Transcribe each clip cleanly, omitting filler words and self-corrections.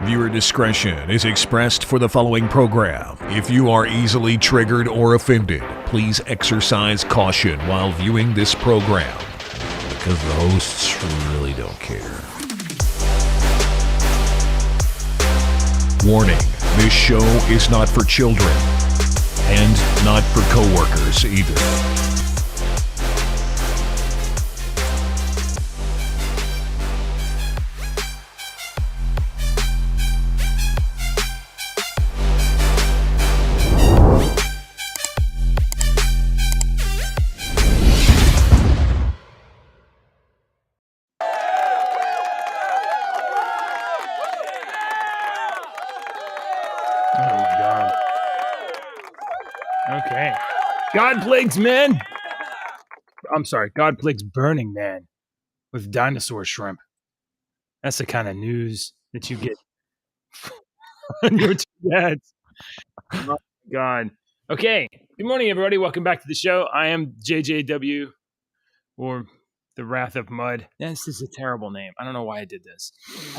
Viewer discretion is expressed for the following program. If you are easily triggered or offended, please exercise caution while viewing this program, because the hosts really don't care. Warning, this show is not for children, and not for coworkers either. Okay. God Plagues Man. I'm sorry. God Plagues Burning Man with dinosaur shrimp. That's the kind of news that you get on your two dads. Oh, my God. Okay. Good morning, everybody. Welcome back to the show. I am JJW, or the Wrath of Mud. This is a terrible name. I don't know why I did this.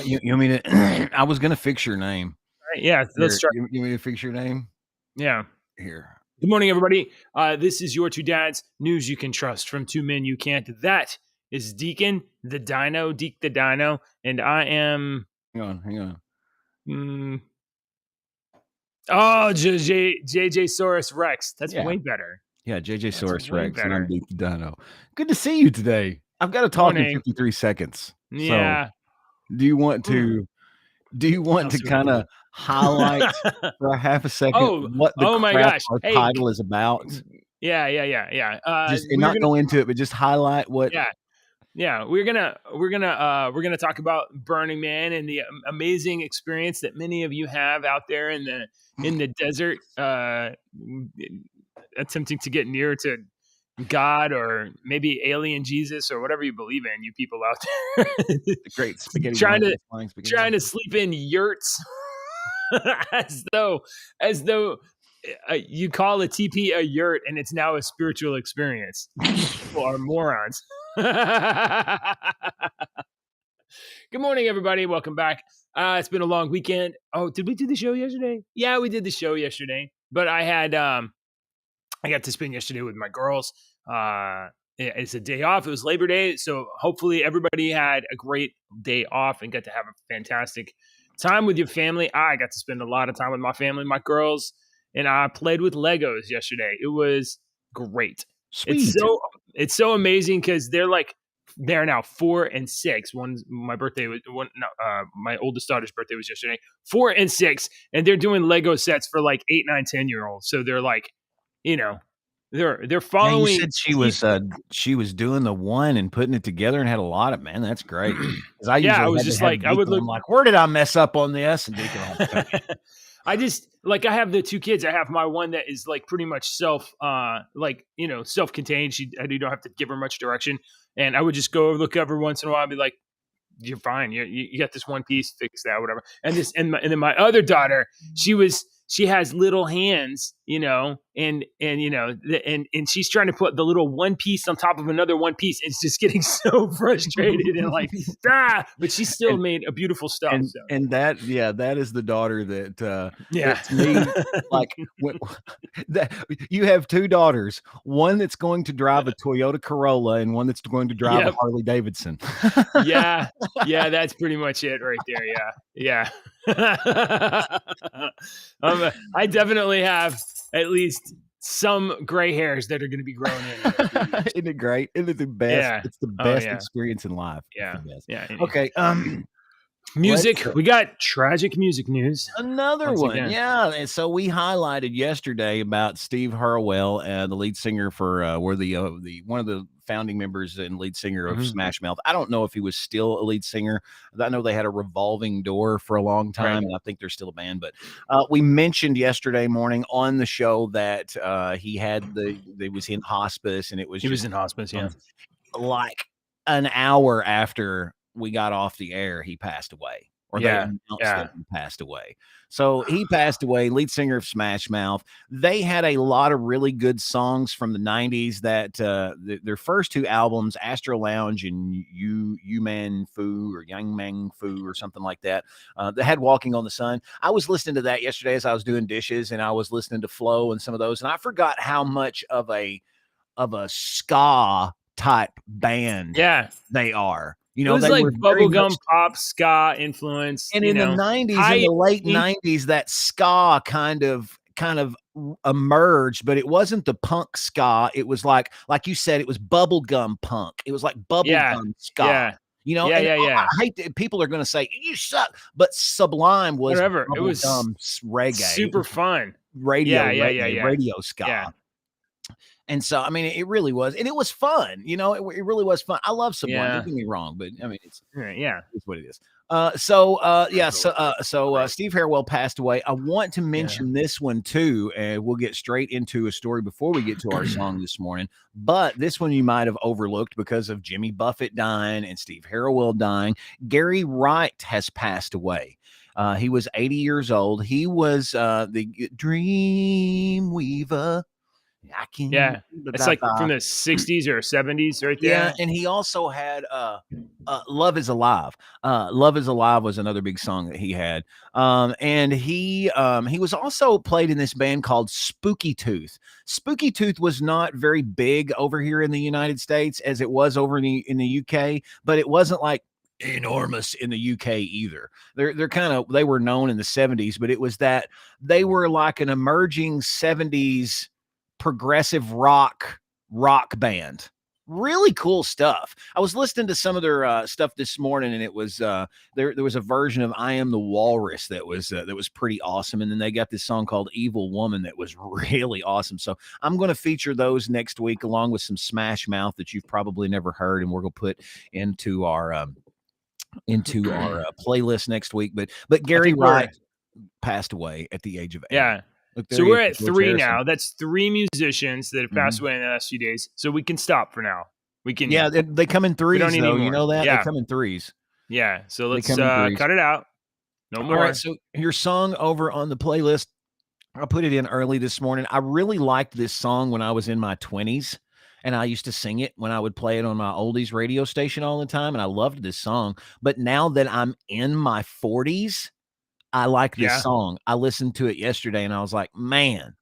You want me to? I was going to fix your name. All right, yeah, let's try. You want me to fix your name? Yeah. Here. Good morning, everybody. This is your two dads, news you can trust from two men you can't. That is Deacon the Dino, Deke the Dino, and I am. Hang on. JJ Saurus Rex. That's way better. Yeah, JJ Saurus Rex, and I'm Deke the Dino. Good to see you today. I've got to talk in 53 seconds. Yeah. So, do you want to kind of highlight for a half a second what the our title is about? Yeah. Not go into it, but just highlight what. Yeah. We're gonna talk about Burning Man and the amazing experience that many of you have out there in the desert, attempting to get near to God or maybe alien Jesus or whatever you believe in, you people out there. The great spaghetti. trying to sleep in yurts as though you call a TP a yurt and it's now a spiritual experience. People are morons. Good morning, everybody. Welcome back. It's been a long weekend. Oh, did we do the show yesterday? Yeah, we did the show yesterday, but I had I got to spend yesterday with my girls. It's a day off. It was Labor Day. So hopefully everybody had a great day off and got to have a fantastic time with your family. I got to spend a lot of time with my family, my girls, and I played with Legos yesterday. It was great. Sweet. It's so amazing because they're now 4 and 6. My oldest daughter's birthday was yesterday. 4 and 6, and they're doing Lego sets for like 8, 9, 10-year-olds. So they're like, they're following. Yeah, you said she was doing the one and putting it together and had a lot of, man, that's great. I was just like, I would look like, where did I mess up on this? And I I have the two kids. I have my one that is like pretty much self-contained. You don't have to give her much direction. And I would just go look over once in a while and be like, you're fine. You got this one piece, fix that, whatever. And then my other daughter, she has little hands, and she's trying to put the little one piece on top of another one piece. It's just getting so frustrated and like, but she still made a beautiful stuff. And that is the daughter that, it's me. Like you have two daughters, one that's going to drive a Toyota Corolla and one that's going to drive a Harley Davidson. Yeah, that's pretty much it right there. Yeah. I definitely have at least some gray hairs that are going to be growing in. Isn't it great? Isn't it the best? Yeah. It's the best experience in life. Yeah. Okay. Music. We got tragic music news. Another one. Again. Yeah. And so we highlighted yesterday about Steve Harwell, the lead singer for one of the founding members and lead singer of Smash Mouth. I don't know if he was still a lead singer. I know they had a revolving door for a long time, and I think they're still a band. But we mentioned yesterday morning on the show that they was in hospice, and he was in hospice. Yeah, like an hour after we got off the air, he passed away. or they announced that he passed away. So he passed away, lead singer of Smash Mouth. They had a lot of really good songs from the 90s that their first two albums, Astro Lounge and You Man Fu or Yang Mang Fu or something like that, they had Walking on the Sun. I was listening to that yesterday as I was doing dishes, and I was listening to Flow and some of those, and I forgot how much of a ska type band they are. You know, it was they like were bubblegum pop ska influence. And in the 90s, in the late 90s, that ska kind of emerged, but it wasn't the punk ska. It was like you said, it was bubblegum punk. It was like bubblegum ska. Yeah. You know, I hate that people are going to say you suck, but Sublime was whatever. It was reggae, super fun radio ska. Yeah. And so, I mean, it really was, and it was fun. You know, it really was fun. I love Sublime. Don't get me wrong, but I mean, it's what it is. So Steve Harwell passed away. I want to mention this one too, and we'll get straight into a story before we get to our song this morning. But this one you might have overlooked because of Jimmy Buffett dying and Steve Harwell dying. Gary Wright has passed away. He was 80 years old. He was the Dream Weaver. It's like from the 60s or 70s right there. Yeah, and he also had Love Is Alive. Love Is Alive was another big song that he had. And he was also played in this band called Spooky Tooth. Spooky Tooth was not very big over here in the United States as it was over in the UK, but it wasn't like enormous in the UK either. They were known in the 70s, but it was that they were like an emerging 70s progressive rock band. Really cool stuff. I was listening to some of their stuff this morning, and it was there was a version of I Am the Walrus that was pretty awesome, and then they got this song called Evil Woman that was really awesome. So I'm going to feature those next week along with some Smash Mouth that you've probably never heard, and we're going to put into our playlist next week. But Gary Wright passed away at the age of 8. Yeah. So we're at 3 now. That's 3 musicians that have passed away in the last few days. So we can stop for now. We can. Yeah, they come in threes, though. You know that? They come in threes. Yeah. So let's cut it out. No more. All right. So your song over on the playlist, I put it in early this morning. I really liked this song when I was in my 20s. And I used to sing it when I would play it on my oldies radio station all the time. And I loved this song. But now that I'm in my 40s, I like this song. I listened to it yesterday and I was like, man,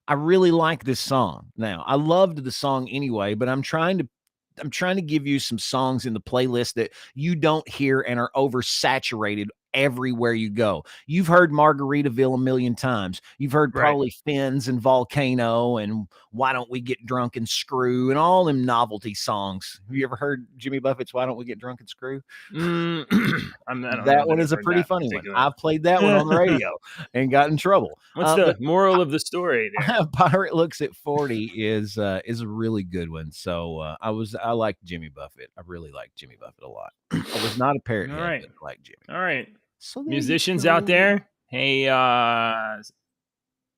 I really like this song. Now, I loved the song anyway, but I'm trying to give you some songs in the playlist that you don't hear and are oversaturated everywhere you go. You've heard Margaritaville a million times. You've heard probably Fins and Volcano and Why Don't We Get Drunk and Screw and all them novelty songs. Have you ever heard Jimmy Buffett's Why Don't We Get Drunk and Screw? That one is a pretty funny one. I've played that one on the radio and got in trouble. What's the moral of the story there? Pirate Looks at 40 is a really good one. So I like Jimmy Buffett. I really like Jimmy Buffett a lot. I was not a parrot head, but I like Jimmy. All right. So musicians out there, hey,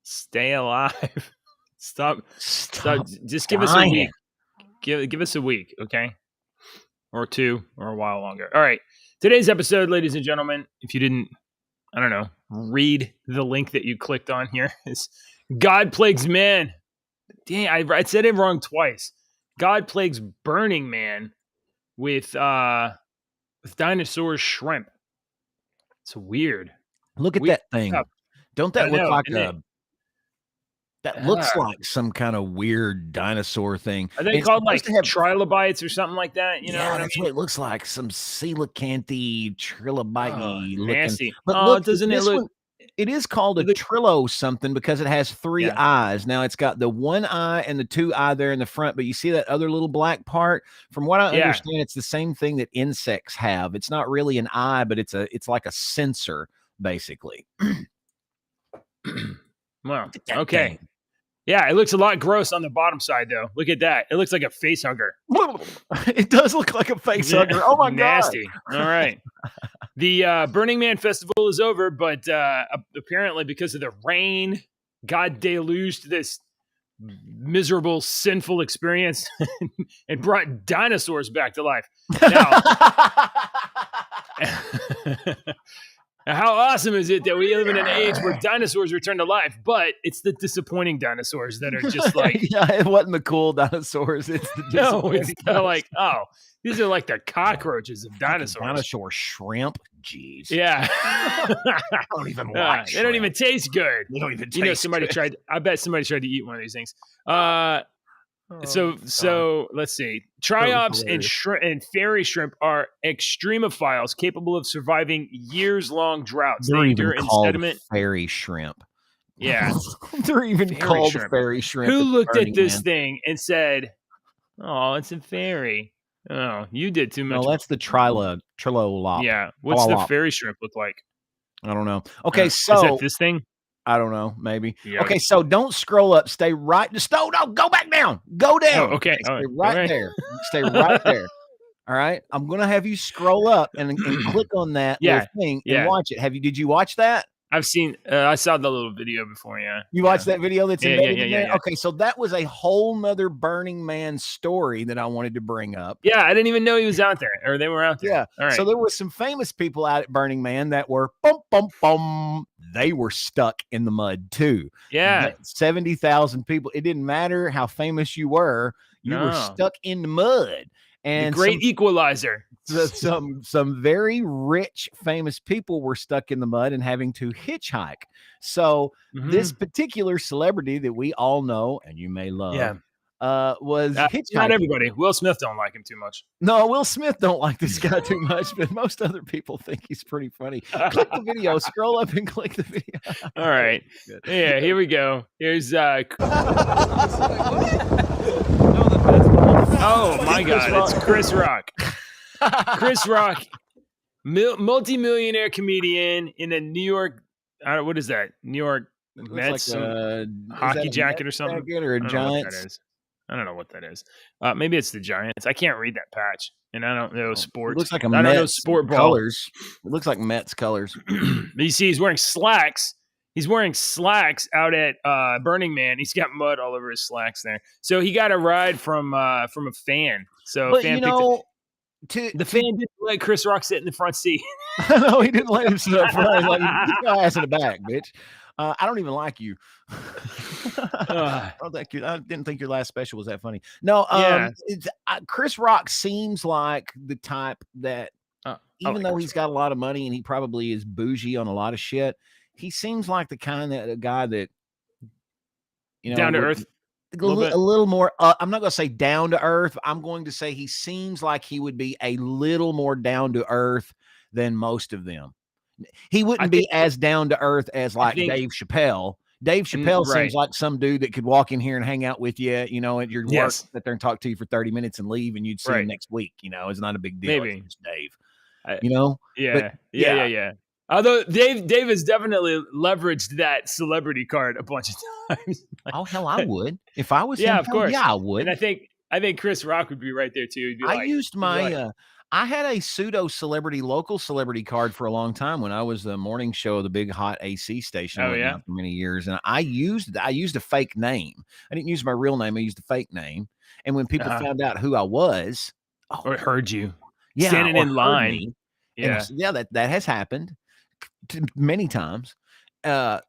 stay alive. Stop. Just give us a week. Give us a week, okay? Or 2, or a while longer. All right. Today's episode, ladies and gentlemen, if you didn't, I don't know, read the link that you clicked on here, is God Plagues Man. Dang, I said it wrong twice. God Plagues Burning Man with Dinosaur Shrimp. It's weird. Look at that thing. Don't that look like that looks like some kind of weird dinosaur thing. Are they called like trilobites or something like that? You know that's what it looks like. Some coelacanth trilobite looking. Nasty. But look, doesn't it look? It is called a Trillo something because it has 3 eyes. Now it's got the 1 eye and the 2 eye there in the front, but you see that other little black part? From what I understand, it's the same thing that insects have. It's not really an eye, but it's like a sensor, basically. Well, okay. Thing. Yeah, it looks a lot gross on the bottom side, though. Look at that. It looks like a face hugger. It does look like a face hugger. Oh, my nasty. God. All right. The Burning Man Festival is over, but apparently because of the rain, God deluged this miserable, sinful experience and brought dinosaurs back to life. Now, How awesome is it that we live in an age where dinosaurs return to life, but it's the disappointing dinosaurs that are just like, yeah, it wasn't the cool dinosaurs. It's the no, it's disappointing the, like, oh, these are like the cockroaches of dinosaurs. dinosaur shrimp. Jeez. Yeah. I don't even like they don't even taste good. They don't even taste You know, somebody good. tried, I bet somebody tried to eat one of these things. Oh, So let's see. Triops and fairy shrimp are extremophiles capable of surviving years-long droughts. They're They even endure in called sediment. fairy shrimp. Yeah. They're even Fairy called shrimp. fairy shrimp. Who at looked Burning at this Man. thing and said, "Oh, it's a fairy"? Oh, you did too much. No, that's the trilolop. Yeah. What's the Trilolop. fairy shrimp look like? I don't know. Okay, Is that so this thing? I don't know. Maybe. Yeah. Okay, so don't scroll up. Stay right. No, go back down. Go down. Oh, okay. Stay All right there. Stay right there. All right. I'm gonna have you scroll up and click on that little thing and watch it. Did you watch that? I've seen. I saw the little video before. Yeah. You watched that video that's embedded in there? Yeah. Okay, so that was a whole nother Burning Man story that I wanted to bring up. Yeah, I didn't even know he was out there, or they were out there. Yeah. All right. So there were some famous people out at Burning Man that were bum bum bum. They were stuck in the mud too. Yeah. 70,000 people. It didn't matter how famous you were No. stuck in the mud. And the great equalizer. Some very rich, famous people were stuck in the mud and having to hitchhike. So this particular celebrity that we all know and you may love, was hitchhiking. Not everybody. Will Smith don't like him too much. No, Will Smith don't like this guy too much, but most other people think he's pretty funny. Click the video, scroll up and click the video. All right. Yeah, here we go. Here's oh my God, it's Chris Rock. Chris Rock, multi-millionaire comedian in a New York, what is that? New York Mets hockey jacket or something? Or a Giants? I don't know what that is. Maybe it's the Giants. I can't read that patch, and I don't know sports. It looks like I don't know sport ball. Colors. It looks like Mets colors. But you see, he's wearing slacks. He's wearing slacks out at Burning Man. He's got mud all over his slacks there. So he got a ride from a fan. So but fan the fan didn't let Chris Rock sit in the front seat. No, he didn't let him sit up front. Like, get your ass in the back, bitch. I don't even like you. I didn't think your last special was that funny. No, Chris Rock seems like the type that, even though he's got a lot of money and he probably is bougie on a lot of shit, he seems like the kind of guy that, you know, down to earth. A little more. I'm not going to say down to earth. I'm going to say he seems like he would be a little more down to earth than most of them. He wouldn't be as down to earth as like Dave Chappelle. Dave Chappelle seems like some dude that could walk in here and hang out with you, you know, at your work, sit there and talk to you for 30 minutes and leave, and you'd see him next week. You know, it's not a big deal. Maybe it's Dave. You know? Yeah. Although Dave has definitely leveraged that celebrity card a bunch of times. Oh hell, I would if I was him. Of course. Yeah, I would. And I think Chris Rock would be right there too. Used my I had a pseudo celebrity, local celebrity card for a long time when I was the morning show of the big hot AC station. For many years, and I used a fake name. I didn't use my real name. I used a fake name. And when people found out who I was, or heard you, standing in line, that has happened many times. I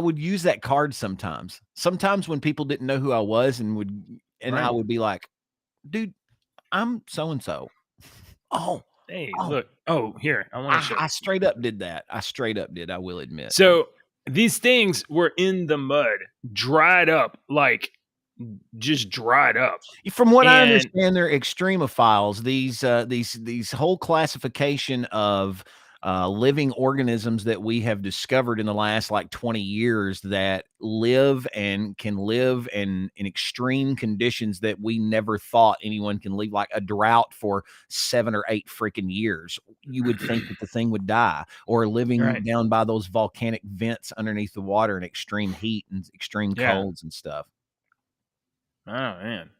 would use that card sometimes. Sometimes when people didn't know who I was I would be like, dude, I'm so and so. Oh, hey, look. Oh, here. I want to show you. I straight up did that. I will admit. So these things were in the mud, dried up, just dried up. From what I understand, they're extremophiles. These whole classification of living organisms that we have discovered in the last 20 years that live and can live in extreme conditions that we never thought anyone can live, like a drought for 7 or 8 freaking years. You would think that the thing would die, or living down by those volcanic vents underneath the water in extreme heat and extreme colds and stuff. Oh man,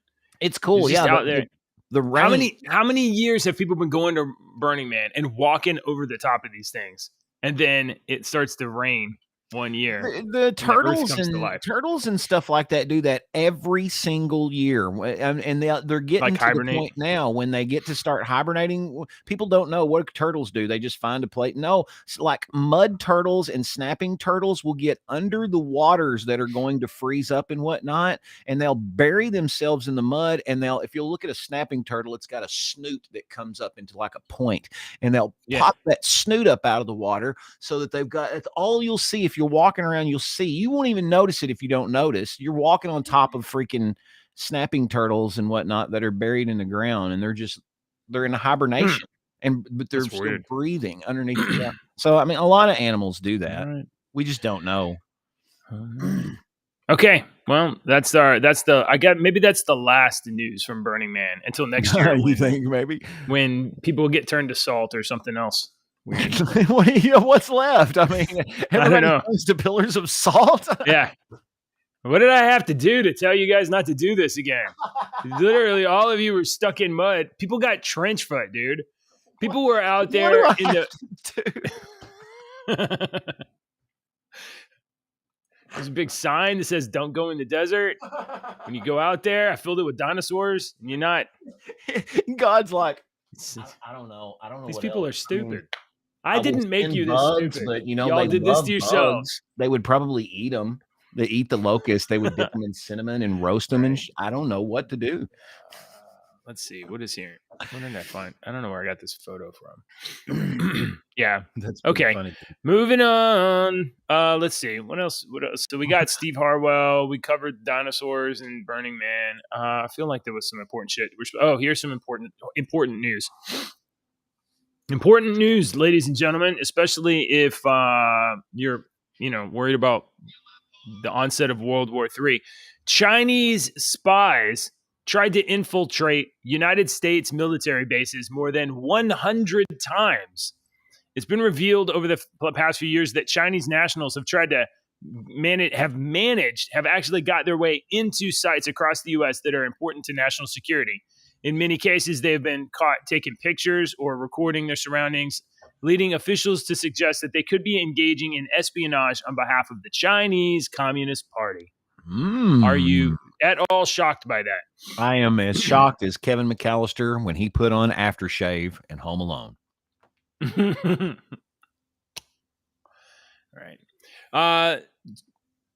it's cool. Out there. The rain. How many years have people been going to Burning Man and walking over the top of these things, and then it starts to rain? 1 year. The and the Earth comes to life. turtles and stuff like that do that every single year, and they're getting Like to the hibernate. point now when they get to start hibernating. People don't know what turtles do. They just find a place. No, like mud turtles and snapping turtles will get under the waters that are going to freeze up and whatnot, and they'll bury themselves in the mud. And if you'll look at a snapping turtle, it's got a snoot that comes up into like a point, and they'll pop that snoot up out of the water so that they've got. It's all you'll see if you're walking around. You'll see. You won't even notice it if you don't notice. You're walking on top of freaking snapping turtles and whatnot that are buried in the ground, and they're in a hibernation, but they're still breathing underneath the ground. So I mean, a lot of animals do that. Right. We just don't know. Okay, well, maybe that's the last news from Burning Man until next year. You think maybe when people get turned to salt or something else? What's left? I mean, everybody turns to pillars of salt. Yeah. What did I have to do to tell you guys not to do this again? Literally, all of you were stuck in mud. People got trench foot, dude. People were out there in the. There's a big sign that says "Don't go in the desert." When you go out there, I filled it with dinosaurs, and you're not. God's like, I don't know. These people are stupid. I didn't make you this bugs, stupid. But y'all did this to yourselves. They would probably eat them. They eat the locusts. They would dip them in cinnamon and roast them. And I don't know what to do. Let's see. What is here? What did I find? I don't know where I got this photo from. Yeah. That's okay. Funny. Moving on. Let's see. What else? So we got Steve Harwell. We covered dinosaurs and Burning Man. I feel like there was some important shit. Here's some important news. Important news, ladies and gentlemen, especially if you're, worried about the onset of World War III. Chinese spies tried to infiltrate United States military bases more than 100 times. It's been revealed over the past few years that Chinese nationals have tried to have actually got their way into sites across the U.S. that are important to national security. In many cases, they've been caught taking pictures or recording their surroundings, leading officials to suggest that they could be engaging in espionage on behalf of the Chinese Communist Party. Are you at all shocked by that? I am as shocked as Kevin McAllister when he put on aftershave and Home Alone. Right.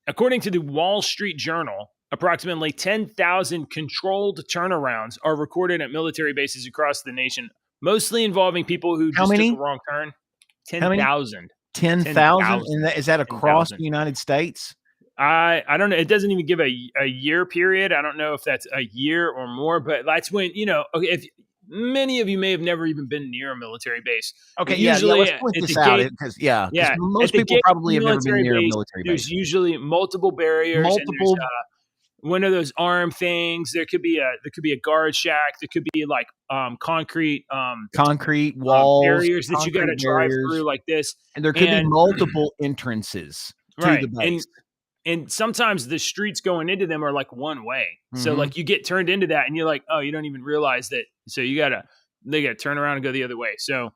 According to the Wall Street Journal, approximately 10,000 controlled turnarounds are recorded at military bases across the nation, mostly involving people who took a wrong turn. 10,000. 10,000? Is that across the United States? I don't know. It doesn't even give a year period. I don't know if that's a year or more, but that's when, if many of you may have never even been near a military base. Okay, usually let's point this out because most people probably have never been near a military base. There's usually multiple barriers. And one of those arm things. There could be a guard shack. There could be like concrete walls, barriers that you got to drive through like this. And there could be multiple entrances to the base. And sometimes the streets going into them are like one way. Mm-hmm. So like you get turned into that and you're like, oh, you don't even realize that. So they got to turn around and go the other way. So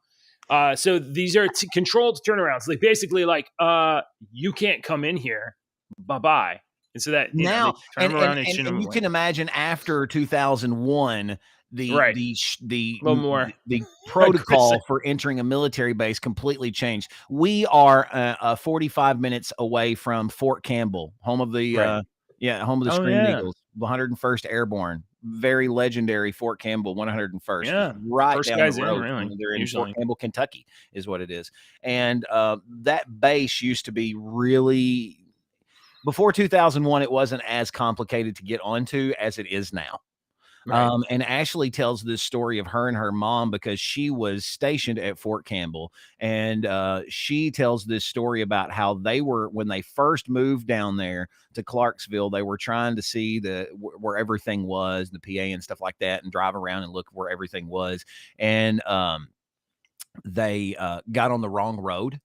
these are controlled turnarounds. Like basically like, you can't come in here. Bye-bye. And so that now, and you can imagine after 2001, the protocol for entering a military base completely changed. We are 45 minutes away from Fort Campbell, home of the Screaming Eagles, 101st Airborne, very legendary Fort Campbell, 101st. Yeah, right first down guys the road. Really. They're in Fort Campbell, Kentucky, is what it is. And that base used to be really. Before 2001, it wasn't as complicated to get onto as it is now. Right. And Ashley tells this story of her and her mom because she was stationed at Fort Campbell. And she tells this story about how they were, when they first moved down there to Clarksville, they were trying to see where everything was, the PA and stuff like that, and drive around and look where everything was. And they got on the wrong road,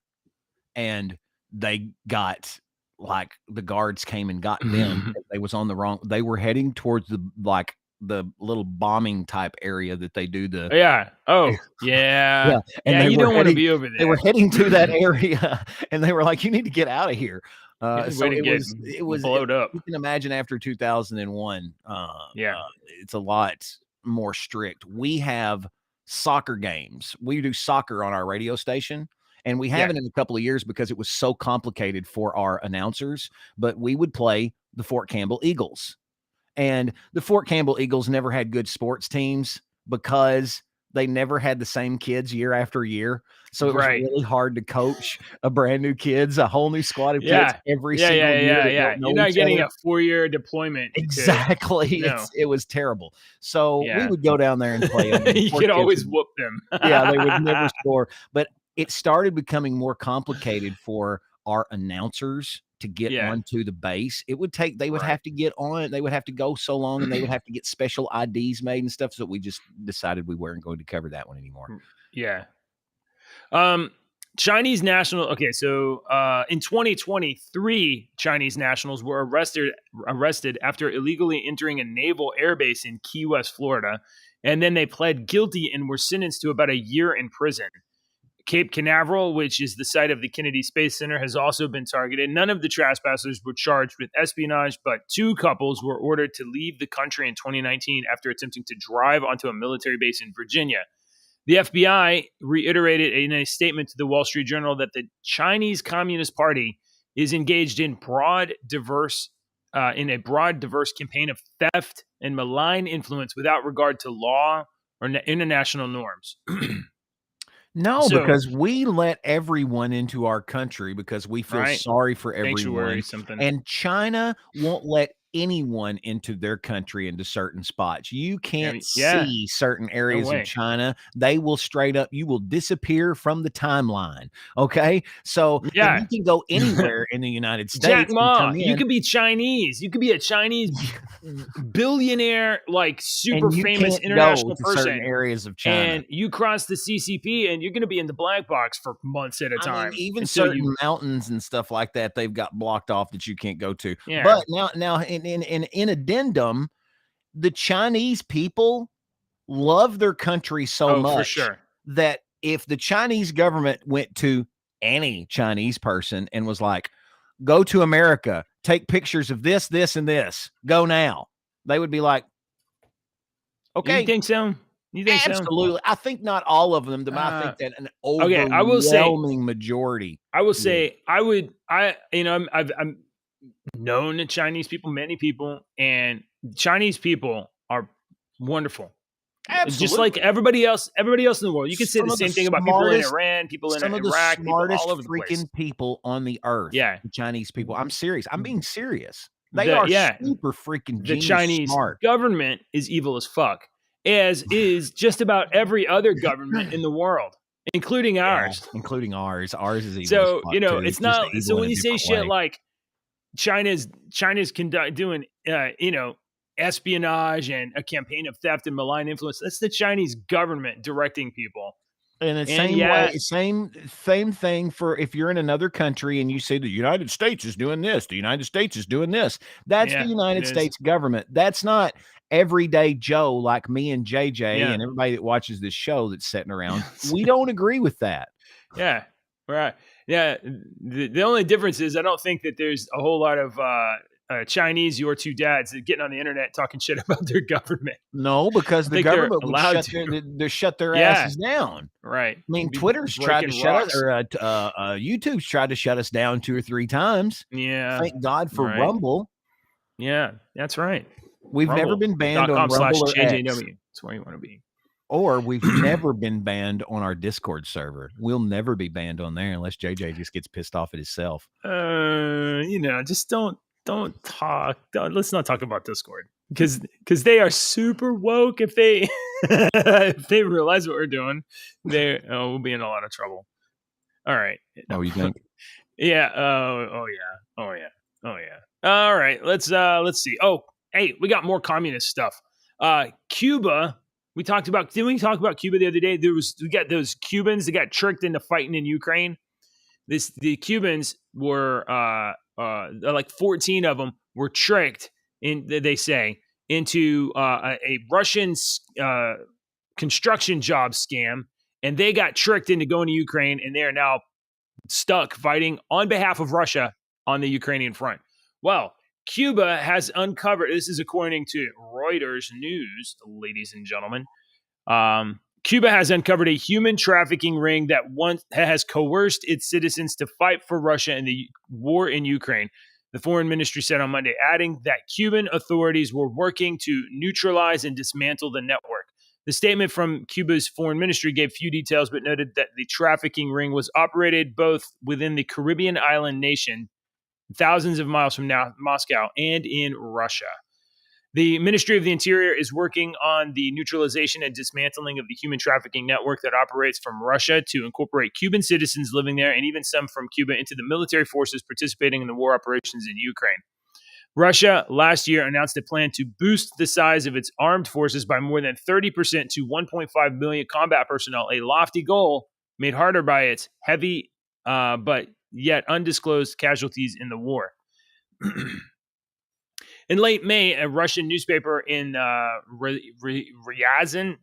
and they got... like the guards came and got them. They were heading towards the the little bombing type area that they do the Yeah. Oh, yeah. and Yeah, they you were don't want to heading be over they were there. heading to that area, and they were like, "You need to get out of here." Way So to get it was blowed up. you can imagine after 2001, Yeah. it's a lot more strict. We have soccer games. We do soccer on our radio station, and we Yeah. haven't in a couple of years because it was so complicated for our announcers, but we would play the Fort Campbell Eagles. And the Fort Campbell Eagles never had good sports teams because they never had the same kids year after year. So it was Right. really hard to coach a brand new kids, a whole new squad of kids Yeah. every Yeah, single year that yeah. don't You're know not each getting other. a 4-year deployment to Exactly. no. It was terrible. So we Yeah. would go down there and play them. You Poor could kids always would, whoop them. yeah, they would never score. But it started becoming more complicated for our announcers to get Yeah. onto the base. It would take, they would Right. have to get on, they would have to go so long, and they would have to get special IDs made and stuff. So we just decided we weren't going to cover that one anymore. Yeah. Chinese national. Okay, so in 2023, Chinese nationals were arrested after illegally entering a naval airbase in Key West, Florida, and then they pled guilty and were sentenced to about a year in prison. Cape Canaveral, which is the site of the Kennedy Space Center, has also been targeted. None of the trespassers were charged with espionage, but 2 couples were ordered to leave the country in 2019 after attempting to drive onto a military base in Virginia. The FBI reiterated in a statement to the Wall Street Journal that the Chinese Communist Party is engaged in a broad, diverse campaign of theft and malign influence without regard to law or international norms. No, So- because we let everyone into our country because we feel Right. sorry for everyone. Sanctuary, something. And China won't let anyone into their country into certain spots. You can't Yeah. see certain areas way. of China. They will straight up, you will disappear from the timeline. Okay. So and Yeah. you can go anywhere in the United States. Jack and Ma, come you in, could be Chinese. You could be a Chinese billionaire, like super and you famous can't go international to certain person. areas of China. And you cross the CCP and you're going to be in the black box for months at a time. I mean, even until certain mountains and stuff like that, they've got blocked off that you can't go to. Yeah. But now in addendum, the Chinese people love their country so much for sure. that if the Chinese government went to any Chinese person and was like, go to America, take pictures of this, this, and this, go now, they would be like, okay. You think so? You think so? Absolutely. I think not all of them, but I think that an overwhelming I will say- majority. I will say I'm known to Chinese people, many people, and Chinese people are wonderful. Absolutely. Just like everybody else in the world. You can say Some the of the same thing about people in smartest- Iran, people in some of the Iraq, people smartest all over the place. freaking people on the earth. Yeah. The Chinese people. I'm serious. I'm being serious. They The- are yeah. super freaking The genius Chinese smart. government is evil as fuck, as is just about every other government in the world, including ours. Yeah, including ours. Ours is evil. So as fuck, you know, too. it's Just not. evil So in when a you say different shit way. like China's doing, espionage and a campaign of theft and malign influence, that's the Chinese government directing people. And the And same yeah. way, same thing for if you're in another country and you say the United States is doing this, the United States is doing this. That's Yeah, the United it is. States government. That's not everyday Joe like me and JJ Yeah. and everybody that watches this show that's sitting around. We don't agree with that. Yeah, right. Yeah, the only difference is I don't think that there's a whole lot of Chinese, your two dads, that getting on the internet talking shit about their government. No, because I the think they're government would allowed shut their Yeah. asses down. Right. I mean, Be Twitter's tried to breaking shut rocks. us, or YouTube's tried to shut us down 2 or 3 times. Yeah. Thank God for right. Rumble. Yeah, that's right. We've never been banned on Rumble or X, JJW. That's where you want to be. or we've never been banned on our Discord server. We'll never be banned on there unless JJ just gets pissed off at himself. Just don't talk. Let's not talk about Discord because they are super woke. If they if they realize what we're doing, we'll be in a lot of trouble. All right. Oh, you think? Yeah. Oh yeah. All right. Let's see. Oh, hey, we got more communist stuff. Cuba. Didn't we talk about Cuba the other day? We got those Cubans that got tricked into fighting in Ukraine. The Cubans were like 14 of them were tricked they say into a Russian construction job scam, and they got tricked into going to Ukraine, and they are now stuck fighting on behalf of Russia on the Ukrainian front. Well, Cuba has uncovered, this is according to Reuters News, ladies and gentlemen. Cuba has uncovered a human trafficking ring that once has coerced its citizens to fight for Russia in the war in Ukraine. The foreign ministry said on Monday, adding that Cuban authorities were working to neutralize and dismantle the network. The statement from Cuba's foreign ministry gave few details, but noted that the trafficking ring was operated both within the Caribbean island nation, thousands of miles from Moscow, and in Russia. The Ministry of the Interior is working on the neutralization and dismantling of the human trafficking network that operates from Russia to incorporate Cuban citizens living there and even some from Cuba into the military forces participating in the war operations in Ukraine. Russia last year announced a plan to boost the size of its armed forces by more than 30% to 1.5 million combat personnel, a lofty goal made harder by its heavy but yet undisclosed casualties in the war. In late May, a Russian newspaper in Ryazan,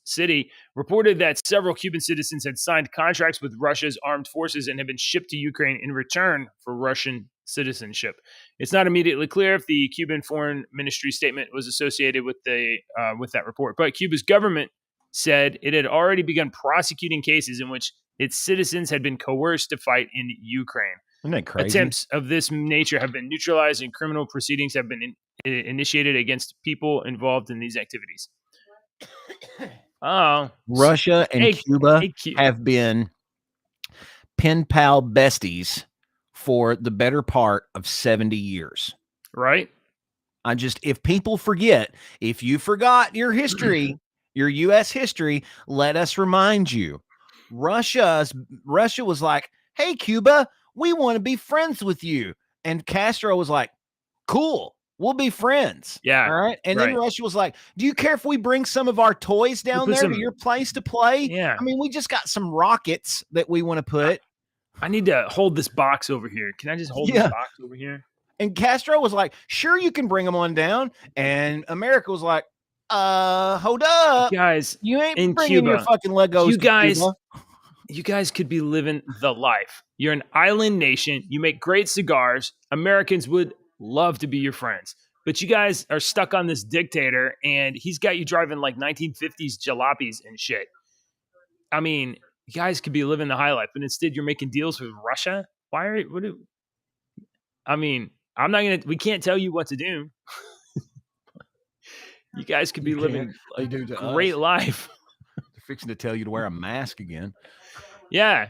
city, reported that several Cuban citizens had signed contracts with Russia's armed forces and had been shipped to Ukraine in return for Russian citizenship. It's not immediately clear if the Cuban Foreign Ministry statement was associated with that report, but Cuba's government said it had already begun prosecuting cases in which its citizens had been coerced to fight in Ukraine. Isn't that crazy? Attempts of this nature have been neutralized and criminal proceedings have been initiated against people involved in these activities. Russia and Cuba have been pen pal besties for the better part of 70 years. Right? If people forget, if you forgot your history, your U.S. history, let us remind you. Russia was like, hey, Cuba, we want to be friends with you. And Castro was like, cool, we'll be friends. Yeah. All right. And then Russia was like, do you care if we bring some of our toys down there to your place to play? Yeah. I mean, we just got some rockets that we want to put. I need to hold this box over here. Can I just hold this box over here? And Castro was like, sure, you can bring them on down. And America was like, hold up. Guys, you ain't in bringing Cuba, your fucking Legos you guys could be living the life. You're an island nation. You make great cigars. Americans would love to be your friends. But you guys are stuck on this dictator, and he's got you driving like 1950s jalopies and shit. I mean, you guys could be living the high life, but instead you're making deals with Russia? We can't tell you what to do. You guys could be living a great life. They're fixing to tell you to wear a mask again. Yeah.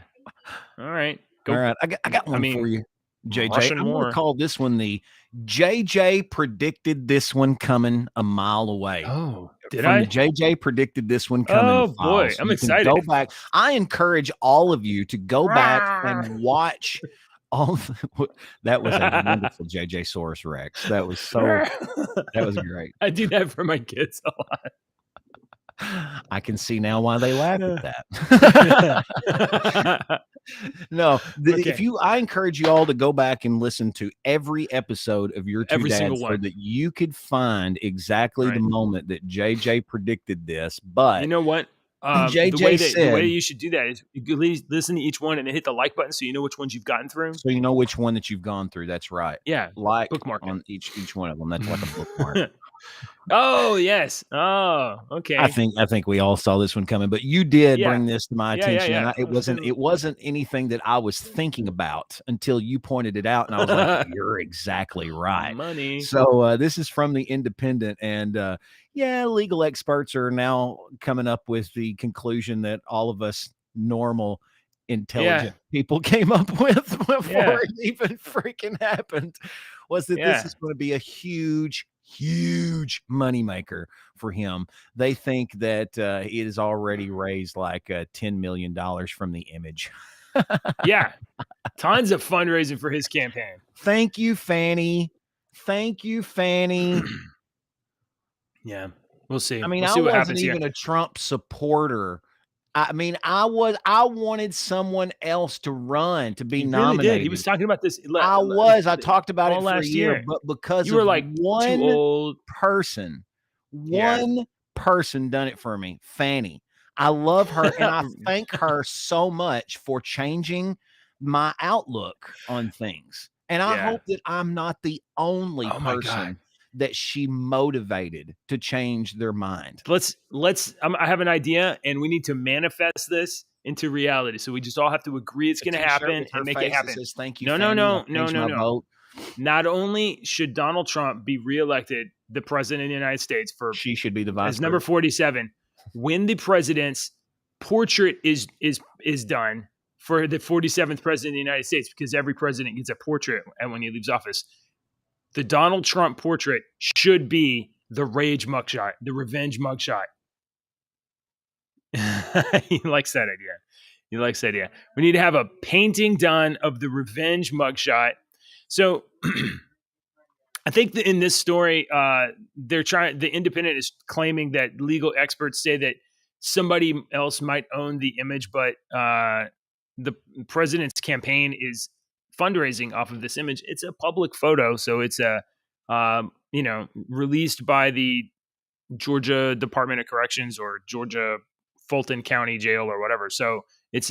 All right. All right. I got one for you, JJ. I'm going to call this one the JJ predicted this one coming a mile away. Oh, did I? JJ predicted this one coming. Oh, boy. I'm excited. Go back. I encourage all of you to go back and watch all that was a wonderful JJ Saurus Rex. That was great. I do that for my kids a lot. I can see now why they laugh at that. No, I encourage you all to go back and listen to every episode of Your Two Dads so that you could find exactly the moment that JJ predicted this. But you know what? JJ the way you should do that is you listen to each one and then hit the like button so you know which ones you've gotten through. So you know which one that you've gone through. That's right. Yeah. Like bookmark on each one of them. That's like a bookmark. Oh, yes. Oh, okay. I think we all saw this one coming, but you did bring this to my attention. Yeah. And it wasn't anything that I was thinking about until you pointed it out, and I was like, "You're exactly right." Money. So this is from the Independent, and legal experts are now coming up with the conclusion that all of us normal, intelligent people came up with before it even freaking happened. Was that this is going to be a huge moneymaker for him. They think that it has already raised like $10 million from the image. Yeah. Tons of fundraising for his campaign. Thank you, Fanny. Yeah. We'll see. I mean, we'll see I what wasn't happens even here. a Trump supporter I mean, I wanted someone else to run to be He really did. He nominated. was talking about this. I talked about all it for a last year, year. but because You were of like too old. person, Yeah. one person done it for me, Fanny. I love her and I thank her so much for changing my outlook on things. And I Yeah. hope that I'm not the only Oh my God. person that she motivated to change their mind. I have an idea, and we need to manifest this into reality. So we just all have to agree it's A going to t-shirt happen with her and make it face that happen. says, "Thank you, No, Fanny. I changed my no. vote." Not only should Donald Trump be reelected the president of the United States for She should be the vice as number president. 47, when the president's portrait is done for the 47th president of the United States, because every president gets a portrait and when he leaves office, the Donald Trump portrait should be the rage mugshot, the revenge mugshot. He likes that idea. He likes that idea. We need to have a painting done of the revenge mugshot. So I think that in this story, the Independent is claiming that legal experts say that somebody else might own the image, but the president's campaign is fundraising off of this image. It's a public photo, so it's released by the Georgia Department of Corrections or Georgia Fulton County Jail or whatever. So it's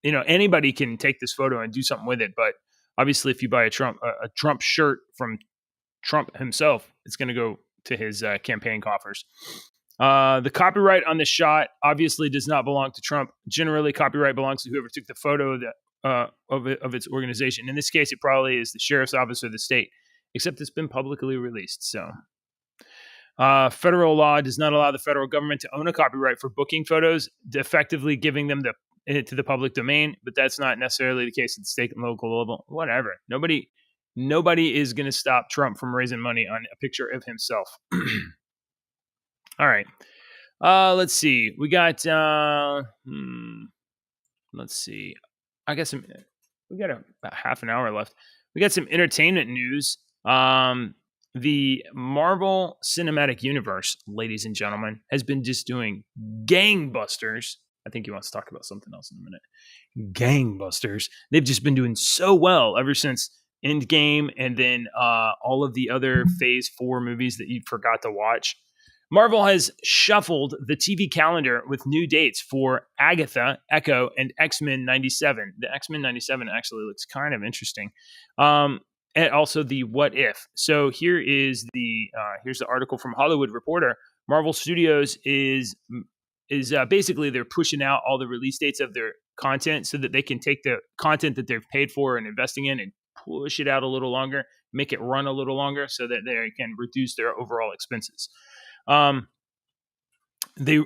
anybody can take this photo and do something with it, but obviously, if you buy a Trump shirt from Trump himself, it's going to go to his campaign coffers. The copyright on the shot obviously does not belong to Trump. Generally, copyright belongs to whoever took the photo of its organization. In this case, it probably is the sheriff's office or the state, except it's been publicly released. So, federal law does not allow the federal government to own a copyright for booking photos, effectively giving them to the public domain. But that's not necessarily the case at the state and local level. Whatever. Nobody is going to stop Trump from raising money on a picture of himself. All right. Let's see. We got, let's see. We got about half an hour left. We got some entertainment news. The Marvel Cinematic Universe, ladies and gentlemen, has been just doing gangbusters. I think he wants to talk about something else in a minute. Gangbusters. They've just been doing so well ever since Endgame and then all of the other Phase 4 movies that you forgot to watch. Marvel has shuffled the TV calendar with new dates for Agatha, Echo, and X-Men 97. The X-Men 97 actually looks kind of interesting. And also the What If. So here's the article from Hollywood Reporter. Marvel Studios is basically they're pushing out all the release dates of their content so that they can take the content that they've paid for and investing in and push it out a little longer, make it run a little longer so that they can reduce their overall expenses. They're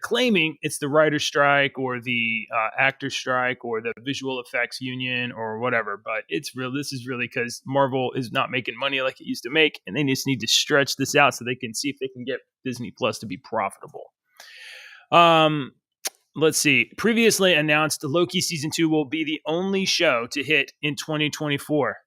claiming it's the writer's strike or the actor's strike or the visual effects union or whatever, but it's real. This is really because Marvel is not making money like it used to make, and they just need to stretch this out so they can see if they can get Disney Plus to be profitable. Let's see. Previously announced, Loki Season 2 will be the only show to hit in 2024,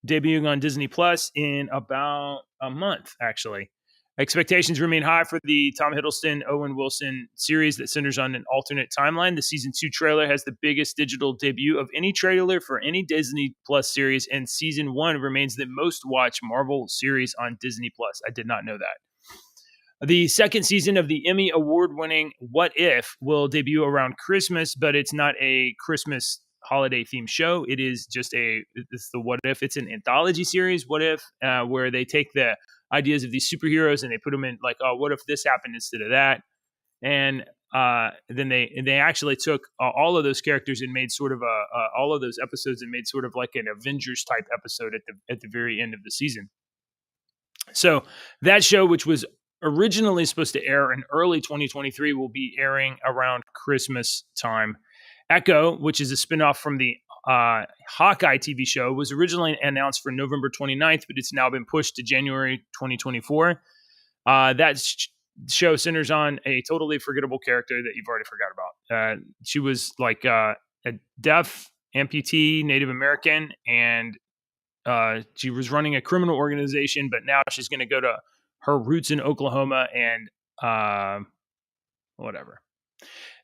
debuting on Disney Plus in about a month, actually. Expectations remain high for the Tom Hiddleston, Owen Wilson series that centers on an alternate timeline. The Season 2 trailer has the biggest digital debut of any trailer for any Disney Plus series, and Season 1 remains the most watched Marvel series on Disney Plus. I did not know that. The second season of the Emmy award-winning What If will debut around Christmas, but it's not a Christmas holiday-themed show. It's the What If. It's an anthology series, What If, where they take the ideas of these superheroes and they put them in like, oh, what if this happened instead of that? And then they actually took all of those characters and made sort of all of those episodes and made sort of like an Avengers type episode at the very end of the season. So that show, which was originally supposed to air in early 2023, will be airing around Christmas time. Echo, which is a spinoff from the Hawkeye TV show, was originally announced for November 29th, but it's now been pushed to January 2024. That show centers on a totally forgettable character that you've already forgot about. She was like a deaf amputee Native American, and she was running a criminal organization, but now she's going to go to her roots in Oklahoma and whatever.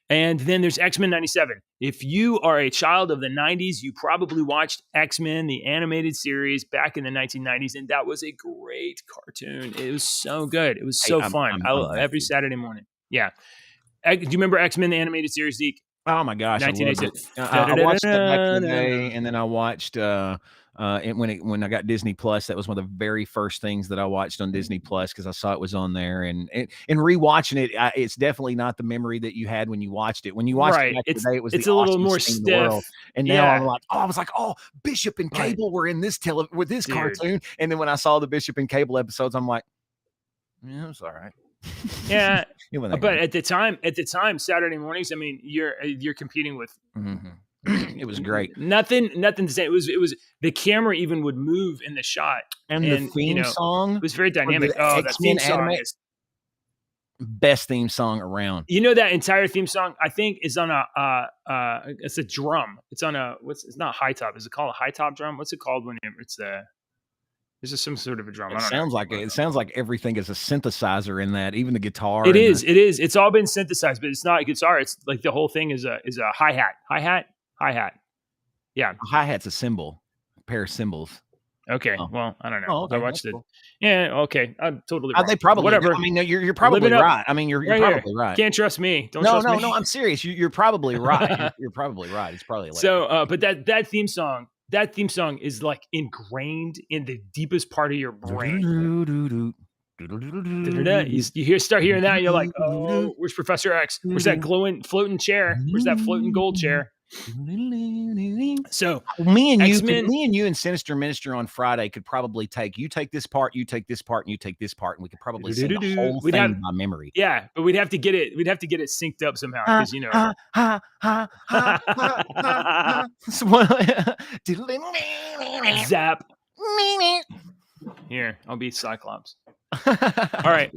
And then there's X-Men 97. If you are a child of the 90s, you probably watched X-Men, the animated series back in the 1990s, and that was a great cartoon. It was so good. It was so fun. I'm back Every here. Saturday morning. Yeah. Do you remember X-Men, the animated series, Zeke? Oh my gosh, I loved it. 1986. I watched that back in the day, and then I watched when I got Disney Plus. That was one of the very first things that I watched on Disney Plus because I saw it was on there. And rewatching it, it's definitely not the memory that you had when you watched it. When you watched it back in the day, it was it's the a little more awesomest thing in the world. stiff. And now I'm like, I was like, oh, Bishop and Cable were in this with this Dude. cartoon. And then when I saw the Bishop and Cable episodes, I'm like, yeah, it was all right. Yeah, It wasn't that but great. at the time, Saturday mornings. I mean, you're competing with. It was great. Nothing to say. It was the camera even would move in the shot, And the theme song it was very dynamic. the Oh, the X-Men theme song anime- is best theme song around. You know, that entire theme song, I think, is on it's a drum. It's on it's not high top. Is it called a high top drum? What's it called when it's there's just some sort of a drum. It sounds like everything is a synthesizer in that, even the guitar. It is. It's all been synthesized, but it's not a guitar. It's like the whole thing is a hi-hat. Yeah. A hi-hat's a cymbal, a pair of cymbals. Okay. Oh. Well, I don't know. Oh, okay, I watched it. cool. Yeah. Okay. I'm totally wrong. They probably Whatever. I mean, no, you're probably right. I mean, you're probably right. Can't trust me. Don't no, trust me. No, I'm serious. You're probably right. You're probably right. It's probably like so. But that theme song is like ingrained in the deepest part of your brain. You start hearing that, and you're like, oh, where's Professor X? Where's that floating chair? Where's that floating gold chair? So me and you and Sinister Minister on Friday could probably take this part, you take this part, and you take this part, and we could probably sing the whole thing by memory. Yeah, but we'd have to get it synced up somehow, because zap. Here, I'll be Cyclops. All right.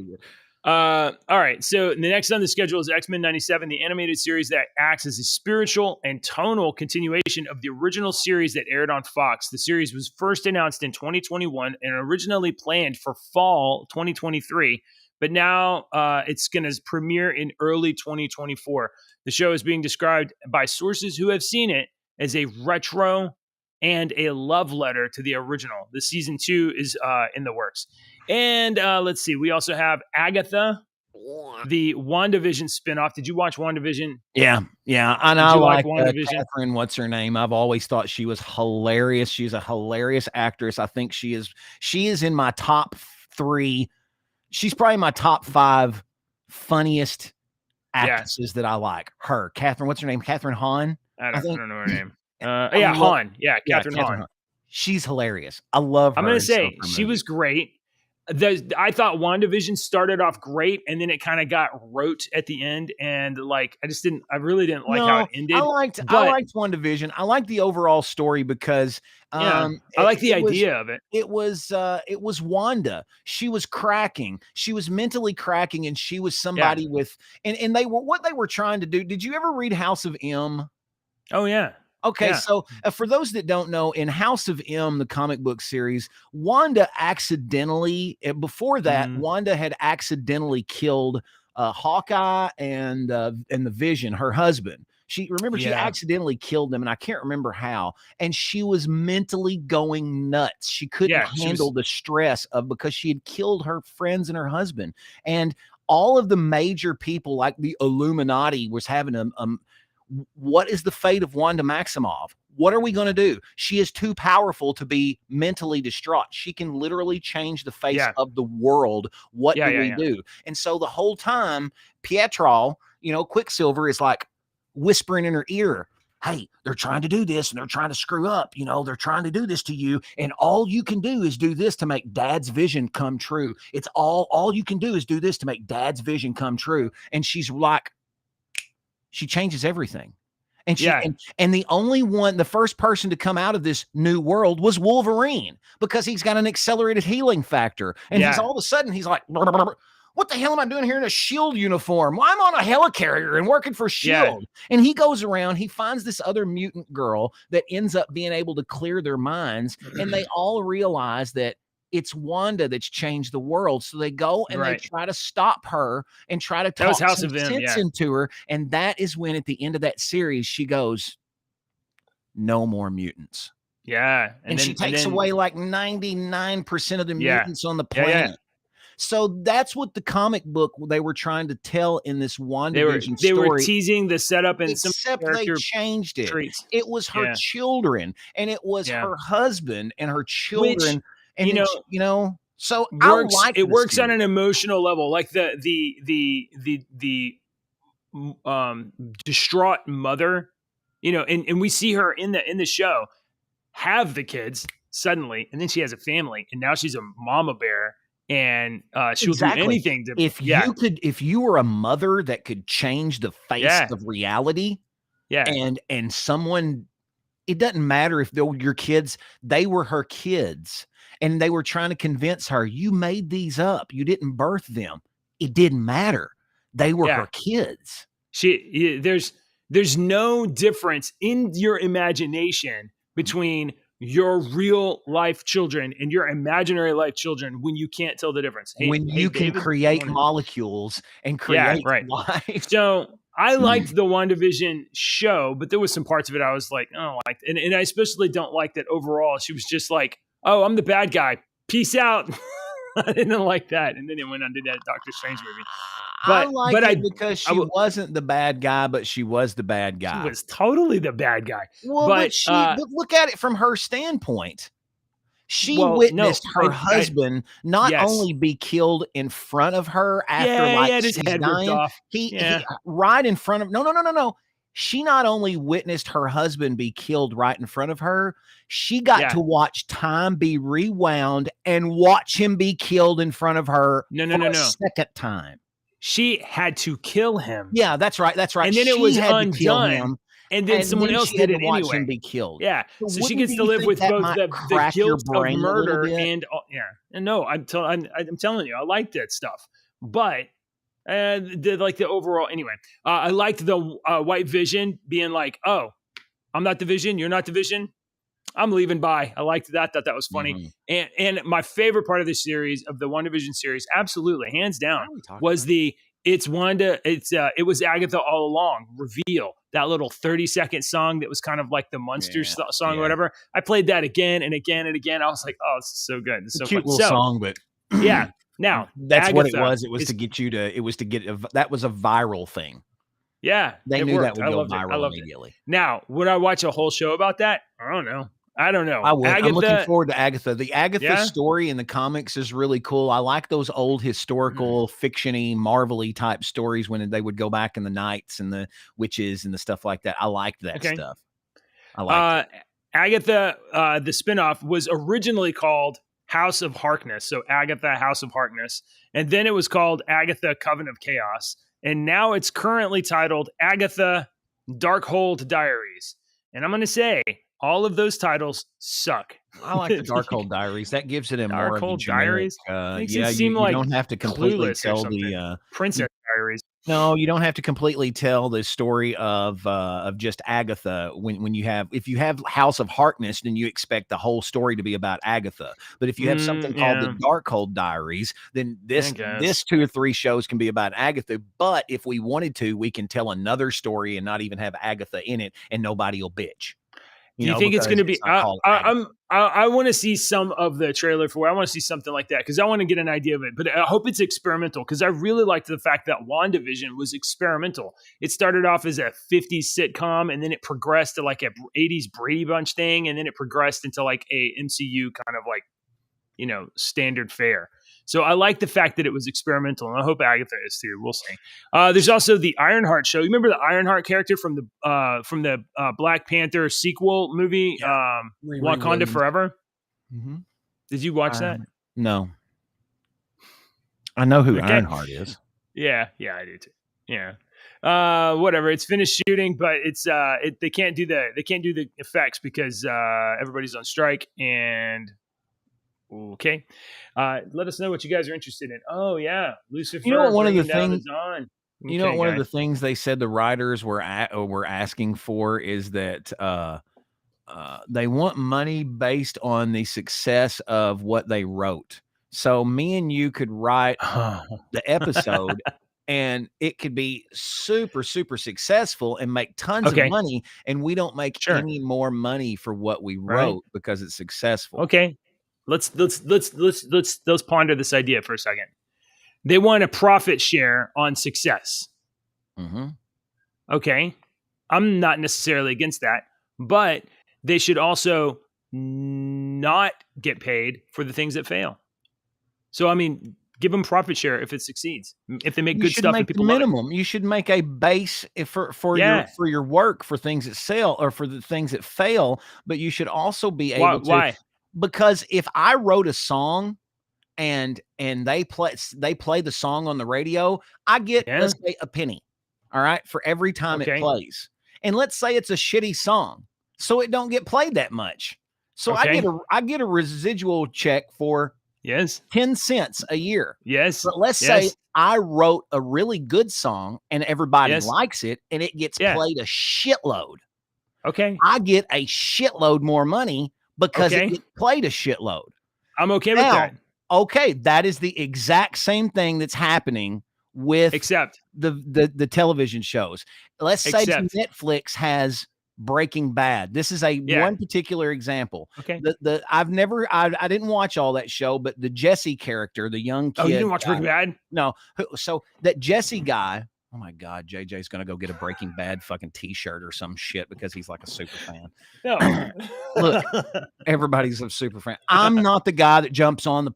All right. So the next on the schedule is X-Men 97, the animated series that acts as a spiritual and tonal continuation of the original series that aired on Fox. The series was first announced in 2021 and originally planned for fall 2023, but now it's going to premiere in early 2024. The show is being described by sources who have seen it as a retro and a love letter to the original. The season 2 is in the works. And let's see. We also have Agatha, the WandaVision spinoff. Did you watch WandaVision? Yeah. And I like Catherine. What's her name? I've always thought she was hilarious. She's a hilarious actress. I think she is in my top 3. She's probably my top 5 funniest actresses that I like. Her, Catherine. What's her name? Catherine Hahn. I don't know her name. Hahn. Yeah, Catherine Hahn. She's hilarious. I love her. I'm going to say she was great. I thought WandaVision started off great, and then it kind of got rote at the end, and I really didn't like how it ended. I liked WandaVision. I liked the overall story because I like the idea of it. It was Wanda. She was cracking. She was mentally cracking, and she was somebody with and they were what they were trying to do. Did you ever read House of M? Oh yeah. Okay, so for those that don't know, in House of M, the comic book series, Wanda accidentally, before that, Wanda had accidentally killed Hawkeye and the Vision, her husband. She accidentally killed them, and I can't remember how. And she was mentally going nuts. She couldn't handle the stress because she had killed her friends and her husband. And all of the major people, like the Illuminati, was having what is the fate of Wanda Maximoff? What are we going to do? She is too powerful to be mentally distraught. She can literally change the face of the world. What do we do? And so the whole time, Pietro, Quicksilver is like whispering in her ear, hey, they're trying to do this and they're trying to screw up. They're trying to do this to you. And all you can do is do this to make Dad's vision come true. It's all you can do is do this to make Dad's vision come true. And she's like, she changes everything. And and the first person to come out of this new world was Wolverine, because he's got an accelerated healing factor. And he's all of a sudden, he's like, what the hell am I doing here in a SHIELD uniform? Well, I'm on a helicarrier and working for SHIELD. And he goes around, he finds this other mutant girl that ends up being able to clear their minds. And they all realize that it's Wanda that's changed the world. So they go and they Right. try to stop her and try to That was talk House some of M, sense yeah. into her. And that is when, at the end of that series, she goes, "No more mutants." Yeah. And she takes away like 99% of the Yeah. mutants on the Yeah, yeah. planet. So that's what the comic book they were trying to tell in this WandaVision They were story. teasing the setup and some Except they character changed it. traits. It was her Yeah. children, and it was Yeah. her husband and her Which, children, and you then know, so I works like it the works on series. an emotional level. Like the distraught mother, and we see her in the show have the kids suddenly, and then she has a family, and now she's a mama bear, and she'll do Exactly. anything to If you were a mother that could change the face of reality, and someone, it doesn't matter if they're your kids, they were her kids, and they were trying to convince her, you made these up, you didn't birth them. It didn't matter. They were her kids. There's no difference in your imagination between your real life children and your imaginary life children when you can't tell the difference. When you can create molecules and create life. So I liked the WandaVision show, but there was some parts of it I was like, I don't like it. And I especially don't like that overall. She was just like, oh, I'm the bad guy. Peace out. I didn't like that. And then it went on to that Doctor Strange movie. I like it because she wasn't the bad guy, but she was the bad guy. She was totally the bad guy. Well, but look at it from her standpoint. She witnessed her husband not only be killed in front of her after his head dying, ripped off. He right in front of no. She not only witnessed her husband be killed right in front of her, she got to watch time be rewound and watch him be killed in front of her a second time. She had to kill him. Yeah, that's right. And then it was undone. And then someone else did it anyway. Him be killed. Yeah, so she gets to live with both the guilt of murder and And no, I'm telling you, I like that stuff. But the overall anyway, I liked the White Vision being like, oh, I'm not the Vision, you're not the Vision, I'm leaving. Bye. I liked that. Thought that was funny. And my favorite part of the series, of the WandaVision series, absolutely, hands down, was it's Wanda. It was Agatha all along reveal. That little 30-second song that was kind of like the Monsters song or whatever. I played that again and again and again. I was like, oh, this is so good. This is so cute fun. little song, but yeah. Now that's Agatha, what it was. It was to get you to. It was to get. That was a viral thing. Yeah, they knew that would go viral immediately. Now, would I watch a whole show about that? I don't know. I would. I'm looking forward to Agatha. The Agatha story in the comics is really cool. I like those old historical, fiction-y, Marvel-y type stories when they would go back in the knights and the witches and the stuff like that. I liked that stuff. I liked it. Agatha, the spinoff, was originally called House of Harkness. So Agatha, House of Harkness. And then it was called Agatha, Coven of Chaos. And now it's currently titled Agatha, Darkhold Diaries. And I'm going to say, all of those titles suck. I like the Darkhold Diaries. That gives it a more of a generic, Makes it seem like don't have to completely tell the Princess Diaries. No, you don't have to completely tell the story of just Agatha. If you have House of Harkness, then you expect the whole story to be about Agatha. But if you have something called the Darkhold Diaries, then this 2 or 3 shows can be about Agatha. But if we wanted to, we can tell another story and not even have Agatha in it, and nobody will bitch. Do you think it's going to be? I want to see some of the trailer for it. I want to see something like that because I want to get an idea of it. But I hope it's experimental because I really liked the fact that WandaVision was experimental. It started off as a 50s sitcom, and then it progressed to like a 80s Brady Bunch thing, and then it progressed into like a MCU kind of like, standard fare. So I like the fact that it was experimental, and I hope Agatha is too. We'll see. There's also the Ironheart show. You remember the Ironheart character from the Black Panther sequel movie, Wakanda Forever? Mm-hmm. Did you watch that? No. I know who Ironheart is. Yeah, I do too. Yeah. Whatever. It's finished shooting, but it's they can't do the effects because everybody's on strike and. Okay. Let us know what you guys are interested in. Oh yeah, Lucifer. One of the things. One of the things they said the writers were asking for is that they want money based on the success of what they wrote. So me and you could write the episode and it could be super, super successful and make tons of Okay. money. And we don't make Sure. any more money for what we Right. wrote because it's successful. Okay. Let's ponder this idea for a second. They want a profit share on success. Mhm. Okay. I'm not necessarily against that, but they should also not get paid for the things that fail. So, I mean, give them profit share if it succeeds. If they make You good should stuff make and the people love it. minimum. You should make a base for Yeah. your work for things that sell or for the things that fail. But you should also be able to. Why? Because if I wrote a song and they play the song on the radio, I get Yeah. let's say a penny, all right, for every time it Okay. plays. And let's say it's a shitty song, so it don't get played that much. So Okay. I get a residual check for Yes. 10 cents a year. Yes. But let's Yes. say I wrote a really good song and everybody Yes. likes it and it gets Yeah. played a shitload. Okay. I get a shitload more money because Okay. it gets played a shitload. I'm okay with Now, that. okay, that is the exact same thing that's happening with Except the television shows. Let's say Except- Netflix has Breaking Bad. This is a Yeah. one particular example. Okay. I didn't watch all that show, but the Jesse character, the young kid. Oh, you didn't watch guy- Breaking Bad? No. So that Jesse guy, oh my God, JJ's going to go get a Breaking Bad fucking t-shirt or some shit because he's like a super fan. No. Look. Everybody's a super fan. I'm not the guy that jumps on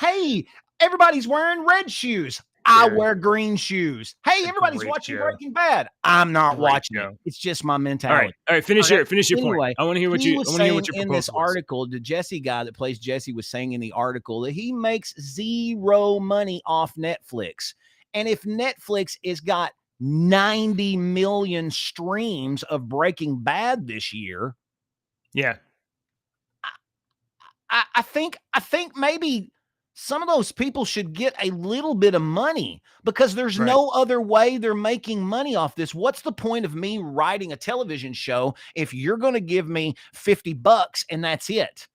hey, everybody's wearing red shoes. I Sure. wear green shoes. Hey, everybody's Great watching show. Breaking Bad. I'm not Great watching show. it. It's just my All mentality. right. Finish All your right. point. Anyway, I want to hear what he you. I was want to hear what saying your in this proposal was. article, the Jesse guy that plays Jesse was saying in the article that he makes zero money off Netflix. And if Netflix has got 90 million streams of Breaking Bad this year, Yeah. I think maybe some of those people should get a little bit of money because there's Right. no other way they're making money off this. What's the point of me writing a television show if you're going to give me $50 and that's it?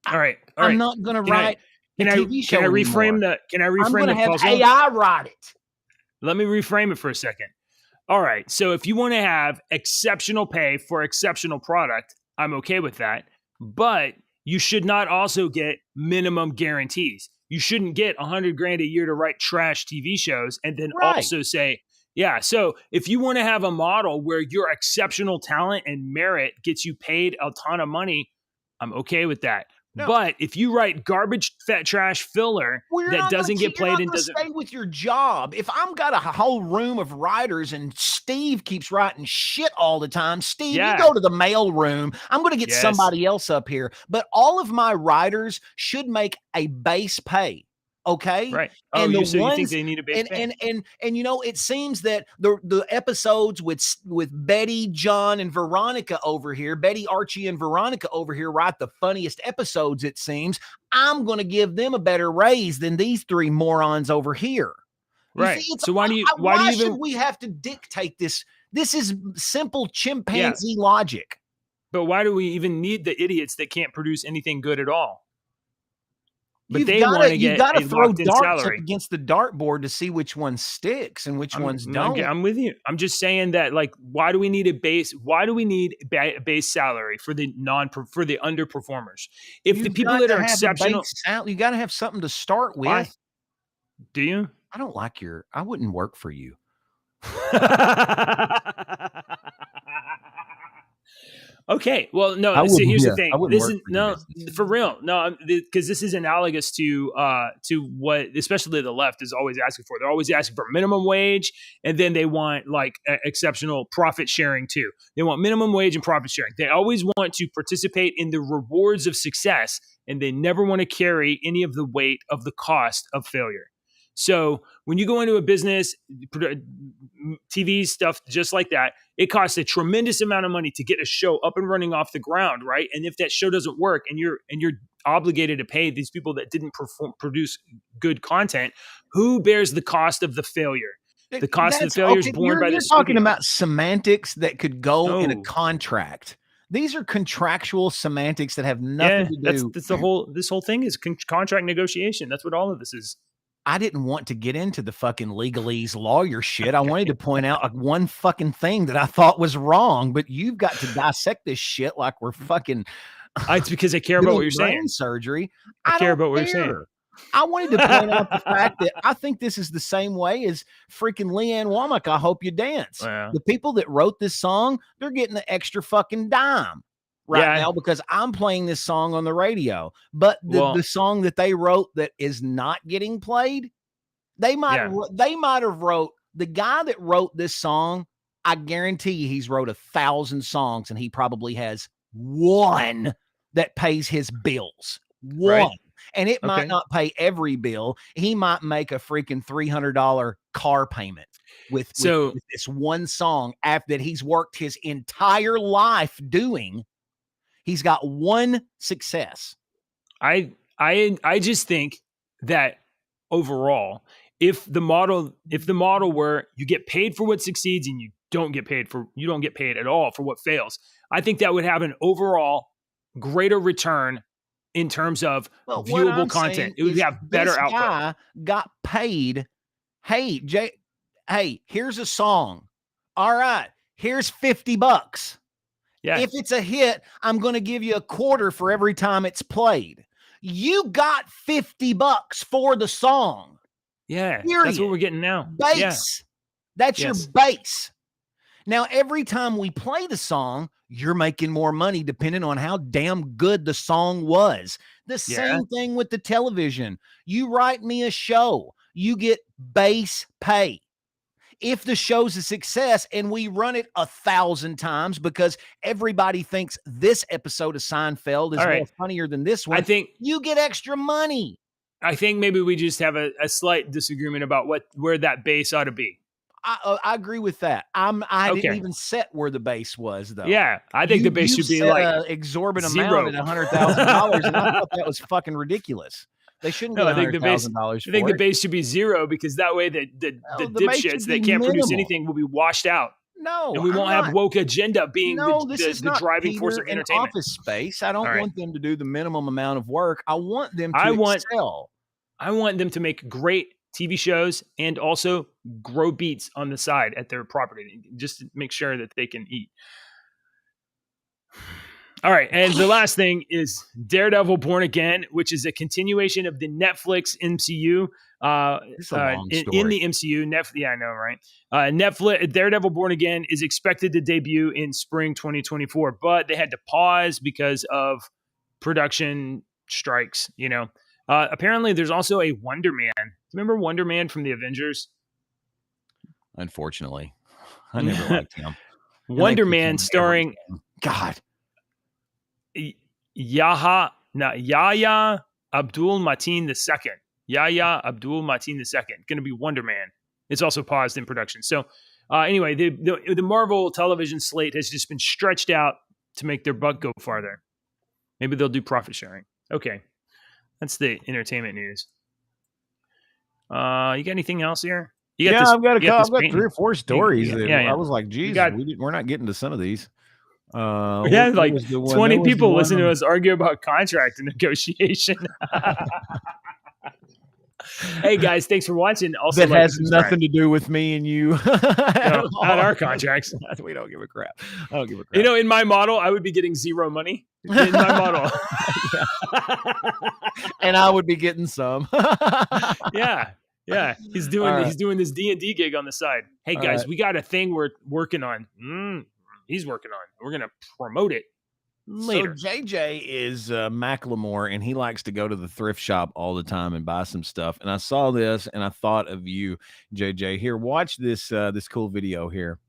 All right. I'm not going to write a TV show Can I reframe anymore. Can I I'm reframe going to the have puzzle? AI write it. Let me reframe it for a second. All right. So if you want to have exceptional pay for exceptional product, I'm okay with that. But you should not also get minimum guarantees. You shouldn't get $100,000 a year to write trash TV shows and then Right. also say, yeah. So if you want to have a model where your exceptional talent and merit gets you paid a ton of money, I'm okay with that. No. But if you write garbage, fat trash filler that doesn't get played and doesn't stay with your job. If I'm got a whole room of writers and Steve keeps writing shit all the time, Steve, Yeah. you go to the mail room. I'm going to get Yes. somebody else up here. But all of my writers should make a base pay. Okay. right. Oh, And you the so you think ones- they need a base pay? And you know, it seems that the episodes with Betty, John, and Veronica over here, Betty, Archie, and Veronica over here write the funniest episodes, it seems. I'm going to give them a better raise than these three morons over here. You Right. see, So why do you should even we have to dictate this? This is simple chimpanzee logic. but why do we even need the idiots that can't produce anything good at all? But You've they gotta- want to you get gotta a throw locked-in darts salary. up against the dartboard to see which one sticks and which ones don't. I'm with you. I'm just saying that, like, why do we need a base? Why do we need base salary for the underperformers? If You've the people got that to are have a exceptional, base you got to have something to start with. Why? Do you? I don't like I wouldn't work for you. Okay, well, no. I So wouldn't- here's yeah, the thing. I wouldn't This work is for your no, business. for real. No, because this is analogous to what, especially the left is always asking for. They're always asking for minimum wage, and then they want like exceptional profit sharing too. They want minimum wage and profit sharing. They always want to participate in the rewards of success, and they never want to carry any of the weight of the cost of failure. So when you go into a business, TV stuff just like that, it costs a tremendous amount of money to get a show up and running off the ground, right? And if that show doesn't work, and you're obligated to pay these people that didn't produce good content, who bears the cost of the failure? The cost of the failure is borne by you're the talking studio. about semantics that could go in a No. contract. These are contractual semantics that have nothing to do. That's this whole thing is contract negotiation. That's what all of this is. I didn't want to get into the fucking legalese lawyer shit. I wanted to point out one fucking thing that I thought was wrong, but you've got to dissect this shit like we're fucking. It's because I care about what you're saying. Surgery. I care about what you're saying. I wanted to point out the fact that I think this is the same way as freaking Leanne Womack. I Hope You Dance. Yeah. The people that wrote this song, they're getting an extra fucking dime now because I'm playing this song on the radio. But the song that they wrote that is not getting played, they might have wrote, the guy that wrote this song, I guarantee you he's wrote 1,000 songs and he probably has one that pays his bills. One. Right. And it might not pay every bill. He might make a freaking $300 car payment with this one song that he's worked his entire life doing. He's got one success. I just think that overall, if the model were you get paid for what succeeds and you don't get paid at all for what fails, I think that would have an overall greater return in terms of viewable content. It would have better output. Guy got paid. Hey, here's a song. All right, here's $50. Yeah. If it's a hit, I'm going to give you $0.25 for every time it's played. You got $50 for the song. Yeah. Period. That's what we're getting now. Base. Yeah. That's your base. Now, every time we play the song, you're making more money depending on how damn good the song was. The same thing with the television. You write me a show, you get base pay. If the show's a success and we run it 1,000 times because everybody thinks this episode of Seinfeld is more funnier than this one, I think you get extra money. I think maybe we just have a slight disagreement about where that base ought to be. I agree with that. I didn't even set where the base was, though. Yeah, I think the base should be like an exorbitant amount at $100,000, and I thought that was fucking ridiculous. They shouldn't get $100,000. I think the base should be zero because that way the dipshits that can't produce anything will be washed out. No, and we won't have woke agenda being the driving force of entertainment. Office Space. I don't want them to do the minimum amount of work. I want them to excel. I want them to make great TV shows and also grow beets on the side at their property just to make sure that they can eat. All right. And the last thing is Daredevil Born Again, which is a continuation of the Netflix MCU. In the MCU. Yeah, I know, right? Netflix Daredevil Born Again is expected to debut in spring 2024, but they had to pause because of production strikes, Apparently, there's also a Wonder Man. Remember Wonder Man from the Avengers? Unfortunately, I never liked him. Wonder Man starring Yahya Abdul Mateen II. Yahya Abdul Mateen II. Going to be Wonder Man. It's also paused in production. So anyway, the Marvel television slate has just been stretched out to make their buck go farther. Maybe they'll do profit sharing. Okay. That's the entertainment news. You got anything else here? I've got 3 or 4 stories. I was like, geez, we're not getting to some of these. We had like 20 people listen to us argue about contract and negotiation. Hey guys, thanks for watching. Also, that has nothing to do with me and you. No, not our contracts. We don't give a crap. I don't give a crap. In my model, I would be getting zero money. In my model. And I would be getting some. Yeah. He's doing this D&D gig on the side. Hey guys, we got a thing we're working on. He's working on. We're gonna promote it later. So JJ is Macklemore, and he likes to go to the thrift shop all the time and buy some stuff. And I saw this, and I thought of you, JJ. Here, watch this cool video here.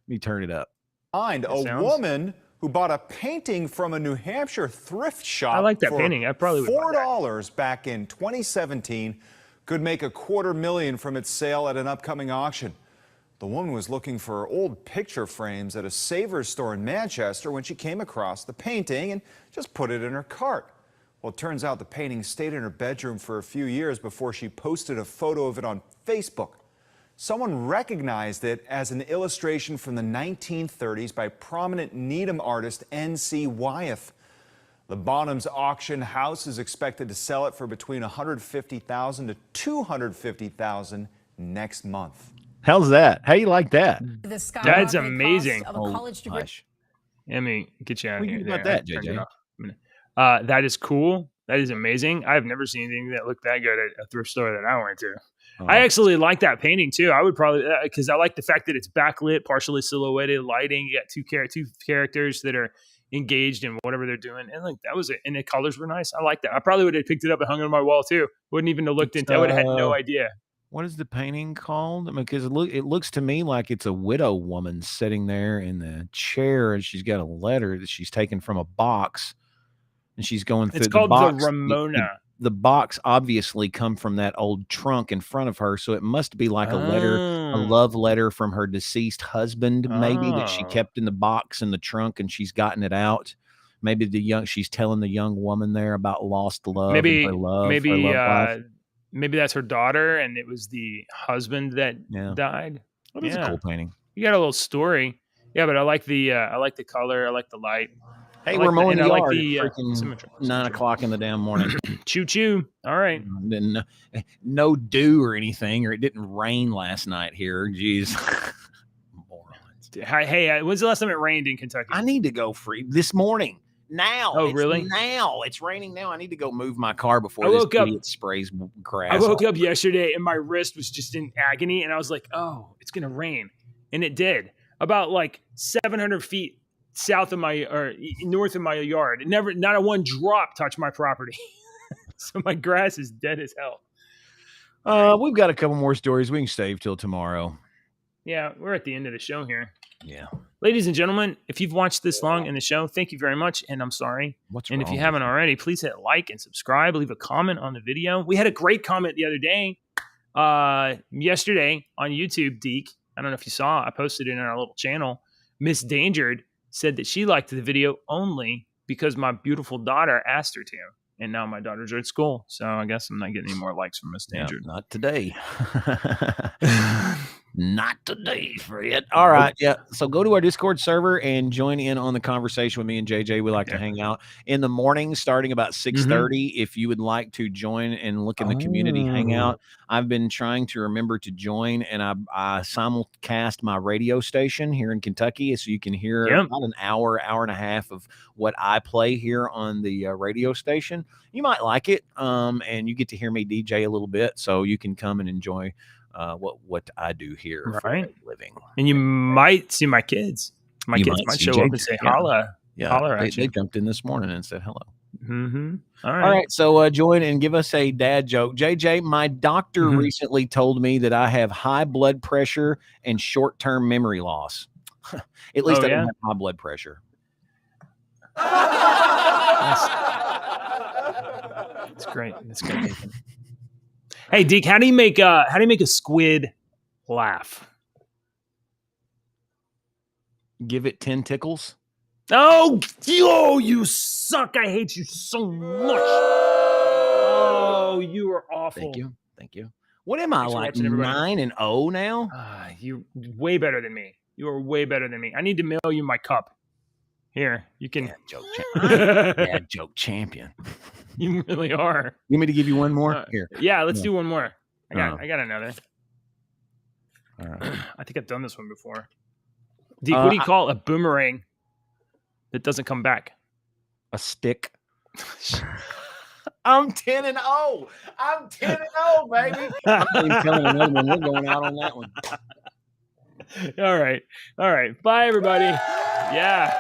Let me turn it up. Woman who bought a painting from a New Hampshire thrift shop. I like that painting. I probably would $4 back in 2017 could make $250,000 from its sale at an upcoming auction. The woman was looking for old picture frames at a Savers store in Manchester when she came across the painting and just put it in her cart. Well, it turns out the painting stayed in her bedroom for a few years before she posted a photo of it on Facebook. Someone recognized it as an illustration from the 1930s by prominent Needham artist N.C. Wyeth. The Bonhams auction house is expected to sell it for between $150,000 to $250,000 next month. How's that? How you like that? That's amazing. Of a college degree. Let me get you out of here. What do you think about that, JJ? That is cool. That is amazing. I've never seen anything that looked that good at a thrift store that I went to. Oh. I actually like that painting too. I would probably, because I like the fact that it's backlit, partially silhouetted lighting. You got two characters that are engaged in whatever they're doing, and like that was it. And the colors were nice. I like that. I probably would have picked it up and hung it on my wall too. Wouldn't even have looked into. I would have had no idea. What is the painting called? I mean, because it looks to me like it's a widow woman sitting there in the chair, and she's got a letter that she's taken from a box, and she's going through. It's called box. the Ramona. The box obviously come from that old trunk in front of her, so it must be like a letter, a love letter from her deceased husband, maybe that she kept in the box in the trunk, and she's gotten it out. Maybe she's telling the young woman there about lost love, maybe and her love, maybe that's her daughter, and it was the husband that died. That is a cool painting. You got a little story, but I like the color, I like the light. Hey, we're mowing the yard. Symmetry. 9 o'clock in the damn morning. Choo choo. All right. No dew or anything, or it didn't rain last night here. Jeez. Morons. Hey, when's the last time it rained in Kentucky? I need to go free this morning. Now. Oh, really? Now. It's raining now. I need to go move my car before it sprays grass. I woke up yesterday and my wrist was just in agony, and I was like, oh, it's going to rain. And it did. About like 700 feet south of north of my yard. Not a one drop touched my property. So my grass is dead as hell. We've got a couple more stories we can save till tomorrow. Yeah, we're at the end of the show here. Yeah. Ladies and gentlemen, if you've watched this long in the show, thank you very much. And I'm sorry. And if you haven't already, please hit like and subscribe. Leave a comment on the video. We had a great comment the other day, yesterday on YouTube, Deke. I don't know if you saw, I posted it in our little channel. Miss Dangered said that she liked the video only because my beautiful daughter asked her to. And now my daughters are at school. So I guess I'm not getting any more likes from Miss Dangered. Yeah, not today. Not today, Fred. All right. Yeah. So go to our Discord server and join in on the conversation with me and JJ. We like to hang out in the morning, starting about 6:30. If you would like to join and look in the community hangout, I've been trying to remember to join, and I simulcast my radio station here in Kentucky, so you can hear about an hour and a half of what I play here on the radio station. You might like it, and you get to hear me DJ a little bit, so you can come and enjoy what I do here for a living. And you might see my kids. My kids might show up and say holla. Yeah, holler at they jumped in this morning and said hello. Mm-hmm. All right. So join and give us a dad joke. JJ, my doctor recently told me that I have high blood pressure and short-term memory loss. At least I don't have high blood pressure. That's great. That's great. Hey, Deke, how do you make a squid laugh? Give it 10 tickles. Oh, you suck! I hate you so much. Oh, you are awful. Thank you. What am I, like 9-0 now? You're way better than me. You are way better than me. I need to mail you my cup. Here, you can. Dad joke champion. You really are. You want me to give you one more? Here. Yeah, let's do one more. I got another. All right. I think I've done this one before. Deke, what do you call a boomerang that doesn't come back? A stick. I'm 10-0. I'm 10-0, baby. I'm telling another one. We're going out on that one. All right. Bye, everybody. Yeah.